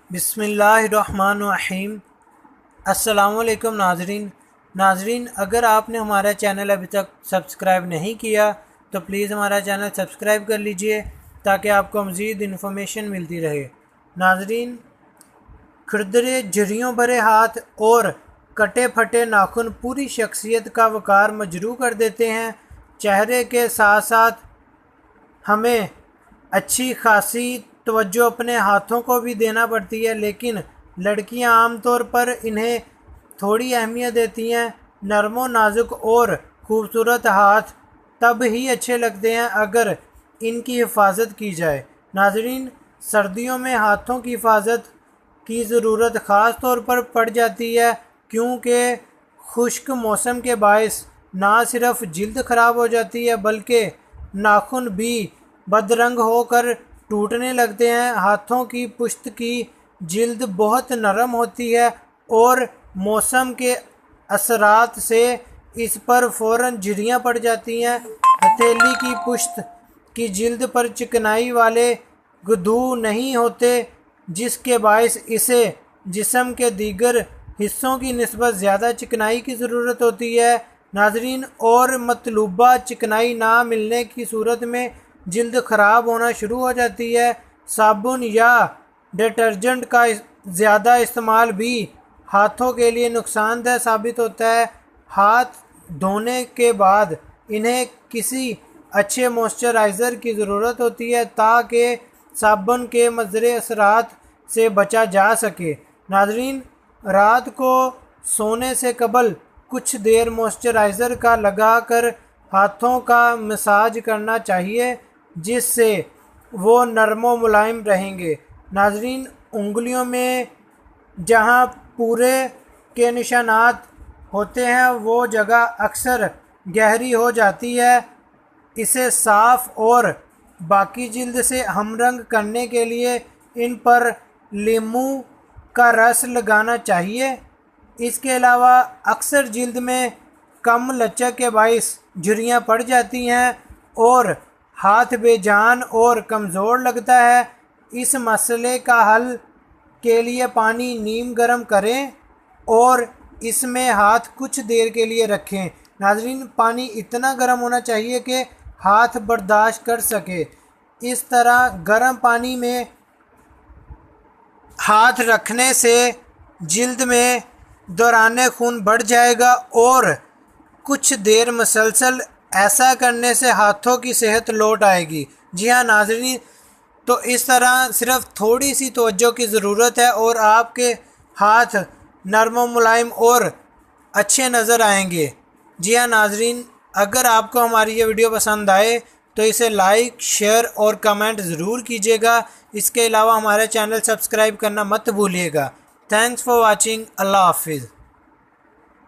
बिस्मिल्लाहिर्रहमानिर्रहीम। अस्सलामुअलैकुम नाजरीन, अगर आपने हमारा चैनल अभी तक सब्सक्राइब नहीं किया तो प्लीज़ हमारा चैनल सब्सक्राइब कर लीजिए ताकि आपको मज़ीद इन्फॉर्मेशन मिलती रहे। नाजरीन, खुरदरे झुर्रियों भरे हाथ और कटे फटे नाखून पूरी शख्सियत का वक़ार मजरू कर देते हैं। चेहरे के साथ साथ हमें अच्छी खासी तवज्जो अपने हाथों को भी देना पड़ती है, लेकिन लड़कियां आमतौर पर इन्हें थोड़ी अहमियत देती हैं। नरमो नाजुक और खूबसूरत हाथ तब ही अच्छे लगते हैं अगर इनकी हिफाजत की जाए। नाजरीन, सर्दियों में हाथों की हिफाजत की ज़रूरत ख़ास तौर पर पड़ जाती है, क्योंकि खुश्क मौसम के बायस ना सिर्फ जिल्द ख़राब हो जाती है बल्कि नाखून भी बदरंग होकर टूटने लगते हैं। हाथों की पुश्त की जिल्द बहुत नरम होती है और मौसम के असरात से इस पर फ़ौरन झुर्रियाँ पड़ जाती हैं। हथेली की पुश्त की जिल्द पर चिकनाई वाले गुदू नहीं होते, जिसके बायस इसे जिस्म के दीगर हिस्सों की निस्बत ज़्यादा चिकनाई की ज़रूरत होती है। नाजरीन, और मतलूबा चिकनाई ना मिलने की सूरत में जिल्द ख़राब होना शुरू हो जाती है। साबुन या डिटर्जेंट का ज़्यादा इस्तेमाल भी हाथों के लिए नुकसानदेह साबित होता है। हाथ धोने के बाद इन्हें किसी अच्छे मॉइस्चराइज़र की ज़रूरत होती है ताकि साबुन के मज़रे असरात से बचा जा सके। नाजरीन, रात को सोने से कबल कुछ देर मॉइस्चराइज़र का लगाकर हाथों का मसाज करना चाहिए, जिससे वो नरमो मुलायम रहेंगे। नाजरीन, उंगलियों में जहां पूरे के निशानात होते हैं वो जगह अक्सर गहरी हो जाती है। इसे साफ़ और बाकी जिल्द से हमरंग करने के लिए इन पर नींबू का रस लगाना चाहिए। इसके अलावा अक्सर जिल्द में कम लचक के बायस झुर्रियाँ पड़ जाती हैं और हाथ बेजान और कमज़ोर लगता है। इस मसले का हल के लिए पानी नीम गर्म करें और इसमें हाथ कुछ देर के लिए रखें। नाजरीन, पानी इतना गर्म होना चाहिए कि हाथ बर्दाश्त कर सके। इस तरह गर्म पानी में हाथ रखने से जिल्द में दौरान खून बढ़ जाएगा और कुछ देर मुसलसल ऐसा करने से हाथों की सेहत लौट आएगी। जी हाँ नाज़रीन, तो इस तरह सिर्फ थोड़ी सी तवज्जो की ज़रूरत है और आपके हाथ नरम मुलायम और अच्छे नज़र आएंगे। जी हाँ नाज़रीन, अगर आपको हमारी ये वीडियो पसंद आए तो इसे लाइक, शेयर और कमेंट ज़रूर कीजिएगा। इसके अलावा हमारे चैनल सब्सक्राइब करना मत भूलिएगा। Thanks for watching. अल्लाह हाफिज़।